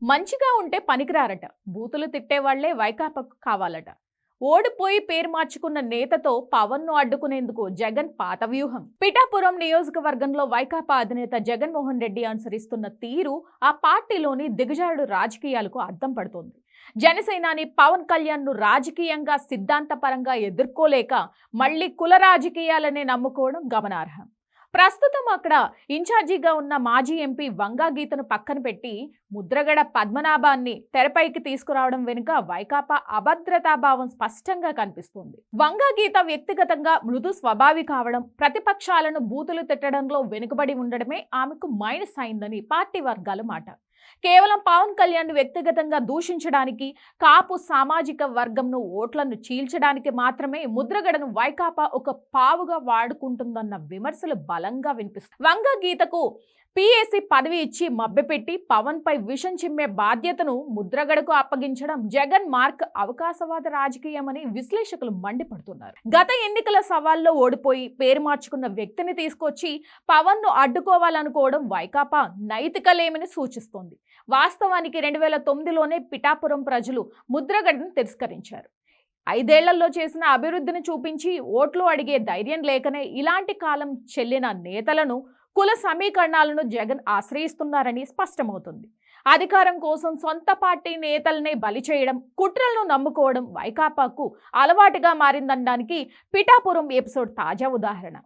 మంచిగా ఉంటే పనికిరారట. బూతులు తిట్టేవాళ్లే వైకాపాకు కావాలట. ఓడిపోయి పేరు మార్చుకున్న నేతతో పవన్ను అడ్డుకునేందుకు జగన్ పాత వ్యూహం. పిఠాపురం నియోజకవర్గంలో వైకాపా అధినేత జగన్మోహన్ రెడ్డి అనుసరిస్తున్న తీరు ఆ పార్టీలోని దిగజారుడు రాజకీయాలకు అద్దం పడుతోంది. జనసేనాని పవన్ కళ్యాణ్ ను రాజకీయంగా సిద్ధాంతపరంగా ఎదుర్కోలేక మళ్లీ కుల రాజకీయాలనే నమ్ముకోవడం గమనార్హం. ప్రస్తుతం అక్కడ ఇన్ఛార్జిగా ఉన్న మాజీ ఎంపీ వంగా గీతను పక్కన పెట్టి ముద్రగడ పద్మనాభాన్ని తెరపైకి తీసుకురావడం వెనుక వైకాపా అభద్రతాభావం స్పష్టంగా కనిపిస్తుంది. వంగా గీత వ్యక్తిగతంగా మృదు స్వభావి కావడం, ప్రతిపక్షాలను బూతులు తిట్టడంలో వెనుకబడి ఉండడమే ఆమెకు మైనస్ అయిందని పార్టీ వర్గాల మాట. కేవలం పవన్ కళ్యాణ్ వ్యక్తిగతంగా దూషించడానికి, కాపు సామాజిక వర్గంను ఓట్లను చీల్చడానికి మాత్రమే ముద్రగడను వైకాపా ఒక పావుగా వాడుకుంటుందన్న విమర్శలు బలంగా వినిపిస్తాయి. వంగ గీతకు పీఏసీ పదవి ఇచ్చి మభ్యపెట్టి పవన్ పై విషం చిమ్మే బాధ్యతను ముద్రగడకు అప్పగించడం జగన్ మార్క్ అవకాశవాద రాజకీయమని విశ్లేషకులు మండిపడుతున్నారు. గత ఎన్నికల సవాల్లో ఓడిపోయి పేరు మార్చుకున్న వ్యక్తిని తీసుకొచ్చి పవన్ ను అడ్డుకోవాలనుకోవడం వైకాపా నైతిక లేమిని సూచిస్తోంది. వాస్తవానికి 2009లోనే పిఠాపురం ప్రజలు ముద్రగడను తిరస్కరించారు. 5 ఏళ్లలో చేసిన అభివృద్ధిని చూపించి ఓట్లు అడిగే ధైర్యం లేకనే ఇలాంటి కాలం చెల్లిన నేతలను, కుల సమీకరణాలను జగన్ ఆశ్రయిస్తున్నారని స్పష్టమవుతుంది. అధికారం కోసం సొంత పార్టీ నేతలనే బలి చేయడం, కుట్రలను నమ్ముకోవడం వైకాపాకు అలవాటుగా మారిందనడానికి పిఠాపురం ఎపిసోడ్ తాజా ఉదాహరణ.